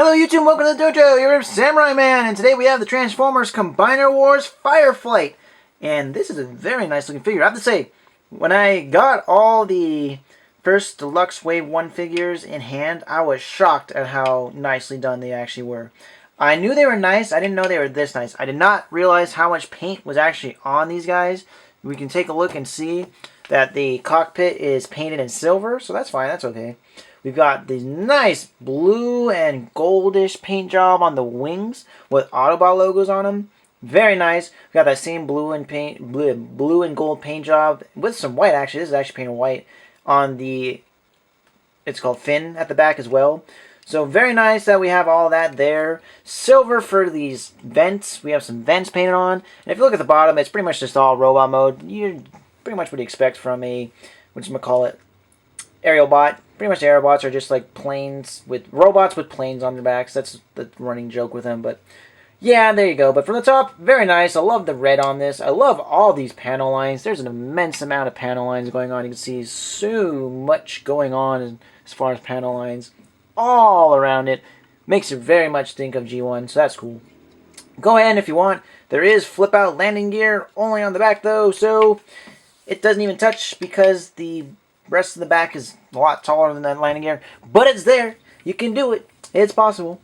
Hello YouTube, welcome to the dojo, you're Samurai Man, and today we have the Transformers Combiner Wars Fireflight. And this is a very nice looking figure. I have to say, when I got all the first Deluxe Wave 1 figures in hand, I was shocked at how nicely done they actually were. I knew they were nice, I didn't know they were this nice. I did not realize how much paint was actually on these guys. We can take a look and see that the cockpit is painted in silver, so that's fine, that's okay. We've got these nice blue and goldish paint job on the wings with Autobot logos on them. Very nice. We've got that same blue and gold paint job with some white, actually. This is actually painted white on the, it's called fin at the back as well. So very nice that we have all that there. Silver for these vents. We have some vents painted on. And if you look at the bottom, it's pretty much just all robot mode. You pretty much would expect from a, whatchamacallit, aerial bot. Pretty much the aerobots are just like planes with robots with planes on their backs. That's the running joke with them. But yeah, there you go. But from the top, very nice. I love the red on this. I love all these panel lines. There's an immense amount of panel lines going on. You can see so much going on as far as panel lines all around it. Makes it very much think of G1, so that's cool. Go ahead if you want. There is flip out landing gear only on the back though, so it doesn't even touch because the rest of the back is a lot taller than that landing gear, but it's there. You can do it. It's possible.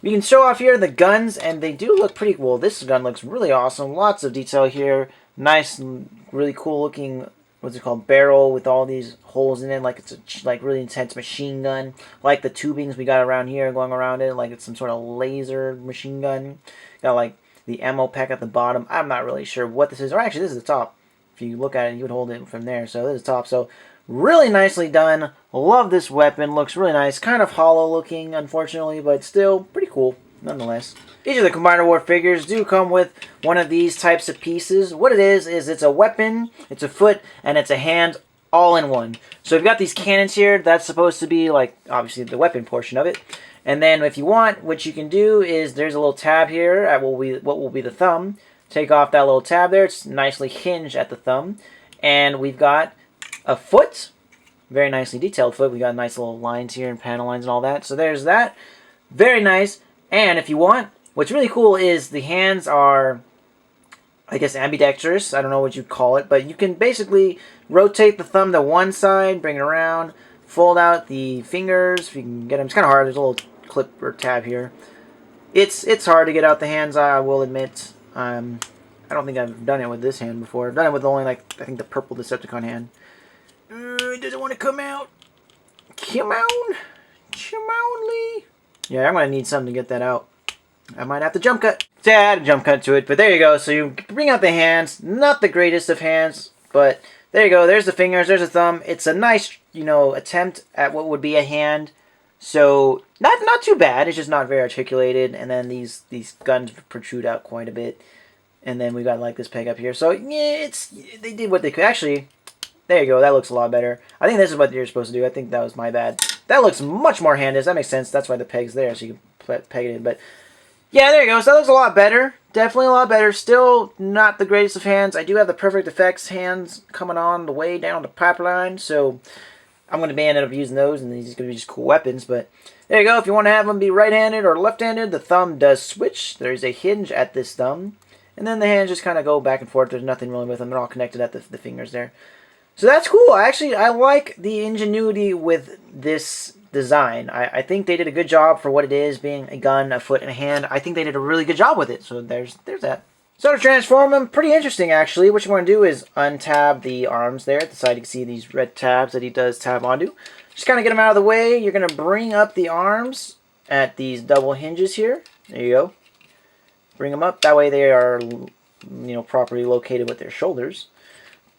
You can show off here the guns, and they do look pretty cool. This gun looks really awesome. Lots of detail here. Nice, really cool looking, what's it called, barrel with all these holes in it, like it's a like really intense machine gun. Like the tubings we got around here going around it, like it's some sort of laser machine gun. Got like the ammo pack at the bottom. I'm not really sure what this is. Or actually, this is the top. If you look at it, you would hold it from there. So this is the top. So really nicely done. Love this weapon. Looks really nice. Kind of hollow looking, unfortunately, but still pretty cool nonetheless. Each of the Combiner War figures do come with one of these types of pieces. What it is it's a weapon, it's a foot, and it's a hand all in one. So we've got these cannons here. That's supposed to be like, obviously, the weapon portion of it. And then if you want, what you can do is there's a little tab here at what will be the thumb. Take off that little tab there. It's nicely hinged at the thumb. And we've got a foot, very nicely detailed foot. We got nice little lines here and panel lines and all that. So there's that. Very nice. And if you want, what's really cool is the hands are, I guess, ambidextrous. I don't know what you'd call it, but you can basically rotate the thumb to one side, bring it around, fold out the fingers. If you can get them, it's kind of hard. There's a little clip or tab here. It's hard to get out the hands, I will admit. I don't think I've done it with this hand before. I've done it with only, like, I think the purple Decepticon hand. It doesn't want to come out. Come on. Come on, Lee. Yeah, I'm going to need something to get that out. I might have to jump cut. So yeah, I had to jump cut to it, but there you go. So you bring out the hands. Not the greatest of hands, but there you go. There's the fingers. There's the thumb. It's a nice, attempt at what would be a hand. So not too bad. It's just not very articulated. And then these guns protrude out quite a bit. And then we got like this peg up here. So yeah, they did what they could. Actually, there you go. That looks a lot better. I think this is what you're supposed to do. I think that was my bad. That looks much more handed. That makes sense. That's why the peg's there, so you can peg it in. But yeah, there you go. So that looks a lot better. Definitely a lot better. Still not the greatest of hands. I do have the Perfect Effects hands coming on the way down the pipeline, so I'm going to end up using those, and these are going to be just cool weapons. But there you go. If you want to have them be right-handed or left-handed, the thumb does switch. There's a hinge at this thumb, and then the hands just kind of go back and forth. There's nothing really with them. They're all connected at the fingers there. So that's cool. I like the ingenuity with this design. I think they did a good job for what it is, being a gun, a foot, and a hand. I think they did a really good job with it. So there's that. So to transform them, pretty interesting actually. What you want to do is untab the arms there. At the side you can see these red tabs that he does tab onto. Just kind of get them out of the way. You're going to bring up the arms at these double hinges here. There you go. Bring them up. That way they are, properly located with their shoulders.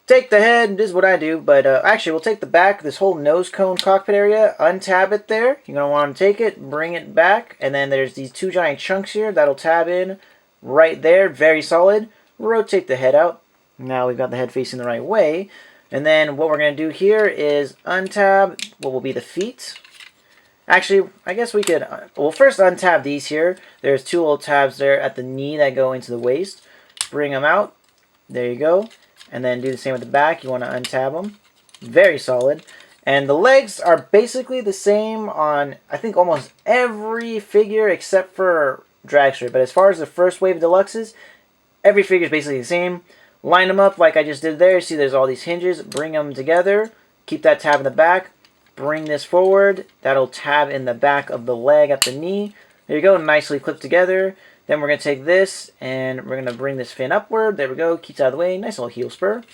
Take the head, this is what I do, but actually we'll take the back, this whole nose cone cockpit area, untab it there. You're going to want to take it, bring it back, and then there's these two giant chunks here that'll tab in right there, very solid. Rotate the head out. Now we've got the head facing the right way. And then what we're going to do here is untab what will be the feet. Actually, I guess we could, we'll first untab these here. There's two little tabs there at the knee that go into the waist. Bring them out. There you go. And then do the same with the back. You want to untab them. Very solid. And the legs are basically the same on, I think, almost every figure except for Dragster. But as far as the first wave of deluxes, every figure is basically the same. Line them up like I just did there. See, there's all these hinges. Bring them together. Keep that tab in the back. Bring this forward. That'll tab in the back of the leg at the knee. There you go. Nicely clipped together. Then we're going to take this and we're going to bring this fin upward. There we go. Keeps out of the way. Nice little heel spur.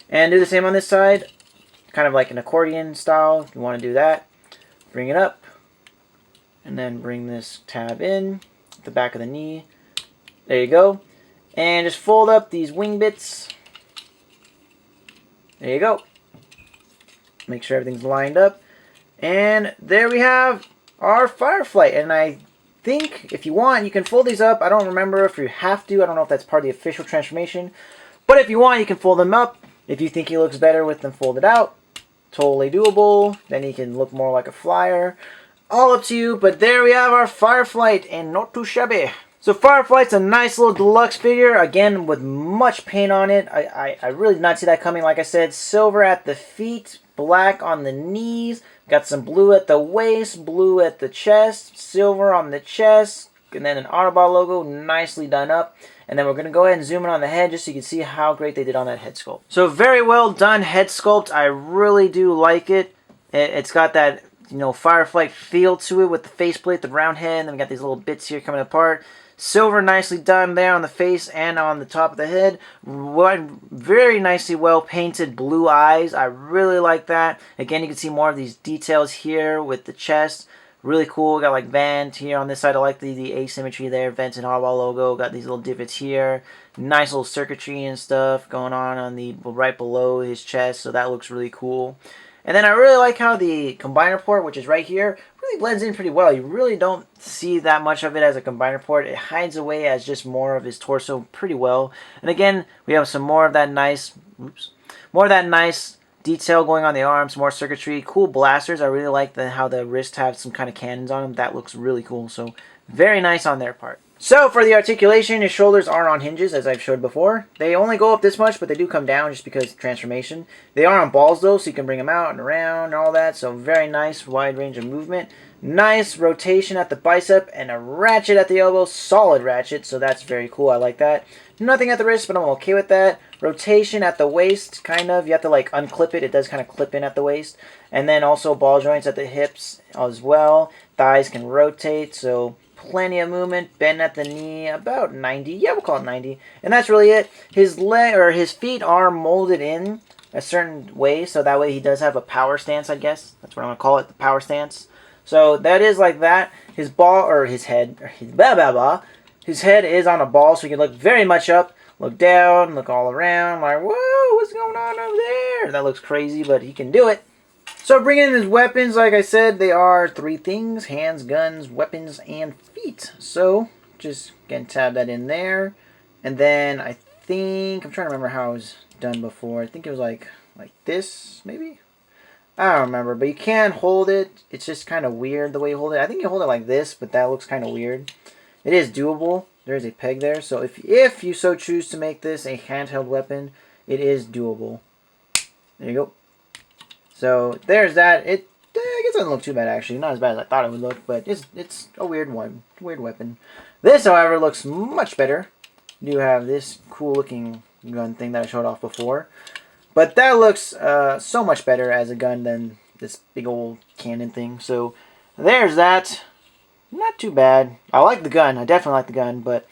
And do the same on this side. Kind of like an accordion style. If you want to do that. Bring it up. And then bring this tab in. The back of the knee. There you go. And just fold up these wing bits. There you go. Make sure everything's lined up. And there we have our Fireflight. And I think if you want, you can fold these up. I don't remember if you have to. I don't know if that's part of the official transformation. But if you want, you can fold them up. If you think he looks better with them folded out, totally doable. Then he can look more like a flyer. All up to you. But there we have our Fireflight, and not too shabby. So Fireflight's a nice little deluxe figure, again with much paint on it. I really did not see that coming. Like I said, silver at the feet, black on the knees, got some blue at the waist, blue at the chest, silver on the chest, and then an Autobot logo, nicely done up. And then we're going to go ahead and zoom in on the head just so you can see how great they did on that head sculpt. So very well done head sculpt. I really do like it. It's got that, you know, Fireflight feel to it with the faceplate, the round head, and then we got these little bits here coming apart. Silver nicely done there on the face and on the top of the head. Very nicely well painted blue eyes. I really like that. Again, you can see more of these details here with the chest. Really cool. Got like vent here on this side. I like the asymmetry there. Vent and Harbaugh logo. Got these little divots here. Nice little circuitry and stuff going on the right below his chest. So that looks really cool. And then I really like how the combiner port, which is right here, really blends in pretty well. You really don't see that much of it as a combiner port. It hides away as just more of his torso pretty well. And again, we have some more of that nice, detail going on the arms, more circuitry, cool blasters. I really like how the wrists have some kind of cannons on them. That looks really cool. So very nice on their part. So for the articulation, his shoulders are on hinges, as I've showed before. They only go up this much, but they do come down just because transformation. They are on balls, though, so you can bring them out and around and all that. So very nice, wide range of movement. Nice rotation at the bicep and a ratchet at the elbow. Solid ratchet, so that's very cool. I like that. Nothing at the wrist, but I'm okay with that. Rotation at the waist, kind of. You have to, like, unclip it. It does kind of clip in at the waist. And then also ball joints at the hips as well. Thighs can rotate, so plenty of movement. Bend at the knee, about 90. Yeah, we'll call it 90. And that's really it. His feet are molded in a certain way, so that way he does have a power stance, I guess. That's what I'm going to call it, the power stance. So that is like that. His head is on a ball, so he can look very much up, look down, look all around, like, whoa, what's going on over there? That looks crazy, but he can do it. So bringing in his weapons, like I said, they are 3 things: hands, guns, weapons, and feet. So just again tab that in there. And then I think, I'm trying to remember how it was done before. I think it was like this, maybe? I don't remember, but you can hold it. It's just kind of weird the way you hold it. I think you hold it like this, but that looks kind of weird. It is doable. There is a peg there. So if you so choose to make this a handheld weapon, it is doable. There you go. So there's that. I guess it doesn't look too bad, actually. Not as bad as I thought it would look, but it's a weird weapon. This, however, looks much better. You have this cool looking gun thing that I showed off before. But that looks so much better as a gun than this big old cannon thing. So there's that. Not too bad. I like the gun. I definitely like the gun, but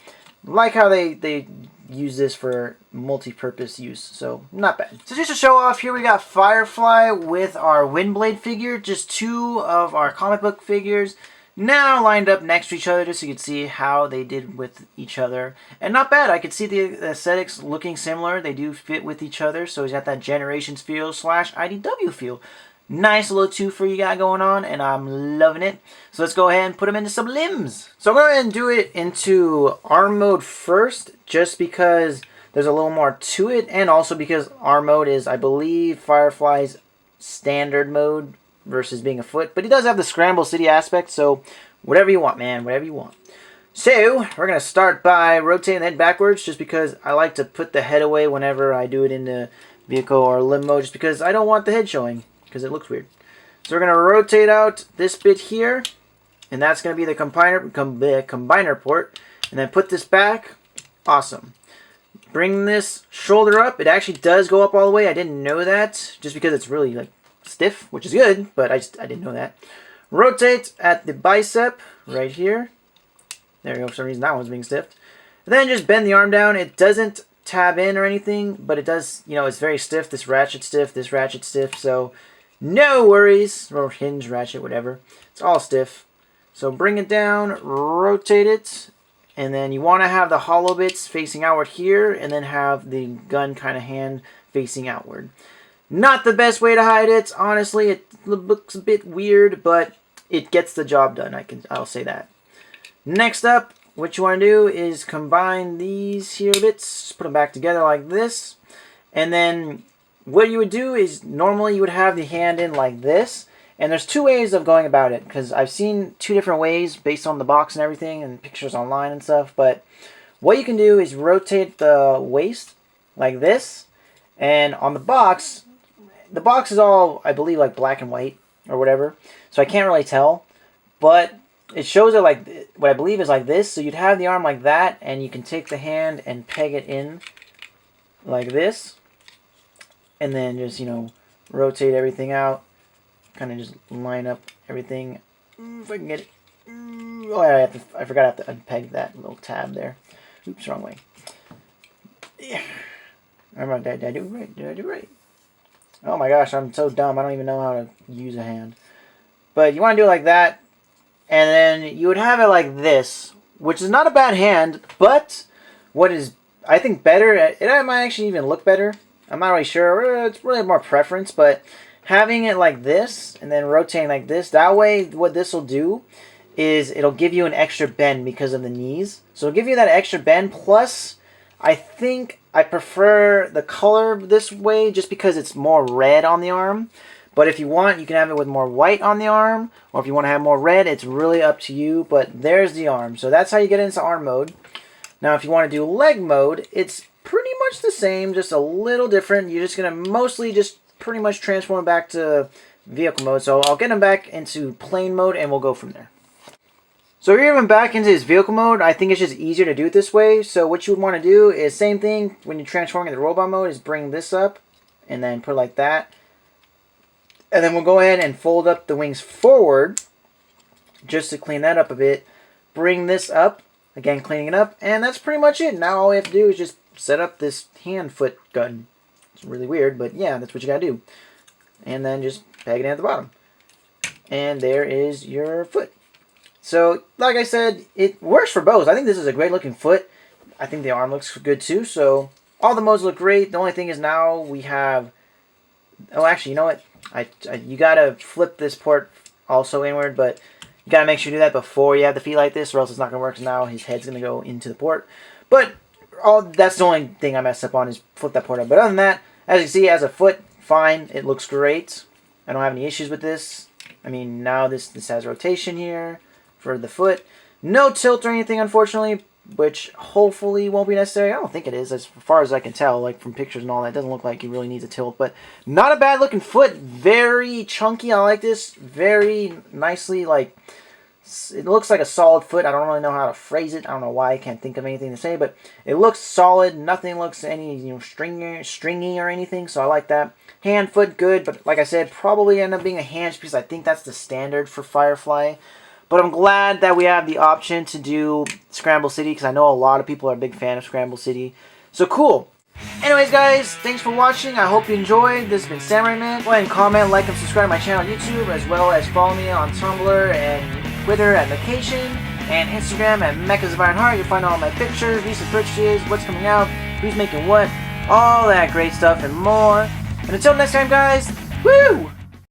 I like how they use this for multi-purpose use. So not bad. So just to show off, here we got Firefly with our Windblade figure. Just 2 of our comic book figures now lined up next to each other, just so you can see how they did with each other. And not bad. I could see the aesthetics looking similar. They do fit with each other. So he's got that Generations feel / IDW feel. Nice little twofer you got going on, and I'm loving it. So let's go ahead and put him into some limbs. So I'm going to go ahead and do it into arm mode first, just because there's a little more to it, and also because arm mode is, I believe, Firefly's standard mode versus being a foot. But he does have the Scramble City aspect, so whatever you want, man, whatever you want. So we're going to start by rotating the head backwards, just because I like to put the head away whenever I do it in the vehicle or limb mode, just because I don't want the head showing, because it looks weird. So we're going to rotate out this bit here, and that's going to be the combiner port. And then put this back. Awesome. Bring this shoulder up. It actually does go up all the way. I didn't know that, just because it's really like stiff, which is good, but I didn't know that. Rotate at the bicep right here. There you go. For some reason that one's being stiff. And then just bend the arm down. It doesn't tab in or anything, but it does, you know, it's very stiff. This ratchet stiff, this ratchet stiff, so no worries. Or hinge, ratchet, whatever. It's all stiff. So bring it down, rotate it, and then you want to have the hollow bits facing outward here, and then have the gun kind of hand facing outward. Not the best way to hide it, honestly. It looks a bit weird, but it gets the job done. I'll say that. Next up, what you want to do is combine these here bits, put them back together like this, and then what you would do is normally you would have the hand in like this, and there's two ways of going about it, because I've seen two different ways based on the box and everything and pictures online and stuff. But what you can do is rotate the waist like this, and on the box is all, I believe, like black and white or whatever, so I can't really tell, but it shows it like what I believe is like this. So you'd have the arm like that, and you can take the hand and peg it in like this, and then just, you know, rotate everything out, kind of just line up everything. If I can get it. Oh, I forgot I have to unpeg that little tab there. Oops, wrong way. Yeah. Did I do right? Did I do right? Oh my gosh, I'm so dumb. I don't even know how to use a hand. But you want to do it like that. And then you would have it like this, which is not a bad hand, but what is, I think, better, it might actually even look better. I'm not really sure. It's really more preference, but having it like this and then rotating like this, that way what this will do is it'll give you an extra bend because of the knees. So it'll give you that extra bend, plus I think I prefer the color this way just because it's more red on the arm. But if you want, you can have it with more white on the arm, or if you want to have more red, it's really up to you. But there's the arm. So that's how you get into arm mode. Now, if you want to do leg mode, it's pretty much the same, just a little different. You're just going to mostly just pretty much transform back to vehicle mode. So I'll get them back into plane mode, and we'll go from there. So here I'm back into his vehicle mode. I think it's just easier to do it this way. So what you would want to do is same thing when you're transforming into robot mode, is bring this up and then put it like that. And then we'll go ahead and fold up the wings forward just to clean that up a bit. Bring this up, again cleaning it up, and that's pretty much it. Now all we have to do is just set up this hand-foot gun. It's really weird, but yeah, that's what you gotta do. And then just peg it in at the bottom. And there is your foot. So, like I said, it works for both. I think this is a great looking foot. I think the arm looks good too, so all the modes look great. The only thing is now we have... Oh, actually, you know what? You gotta flip this port also inward, but you gotta make sure you do that before you have the feet like this, or else it's not gonna work. So now his head's gonna go into the port. But that's the only thing I messed up on, is flip that port up. But other than that, as you can see, as a foot, fine. It looks great. I don't have any issues with this. I mean, now this has rotation here for the foot. No tilt or anything, unfortunately, which hopefully won't be necessary. I don't think it is, as far as I can tell, like from pictures and all that. It doesn't look like it really needs a tilt, but not a bad looking foot. Very chunky. I like this. Very nicely, like, it looks like a solid foot. I don't really know how to phrase it. I don't know why I can't think of anything to say, but it looks solid. Nothing looks any, you know, stringy or anything, so I like that. Hand, foot, good, but like I said, probably end up being a hand because I think that's the standard for Firefly. But I'm glad that we have the option to do Scramble City, because I know a lot of people are a big fan of Scramble City. So cool. Anyways, guys, thanks for watching. I hope you enjoyed. This has been Samurai Man. Go ahead and comment, like, and subscribe to my channel on YouTube, as well as follow me on Tumblr and Twitter at Vacation, and Instagram at Mechas of Ironheart. You'll find all my pictures, recent purchases, what's coming out, who's making what, all that great stuff and more. And until next time, guys, woo!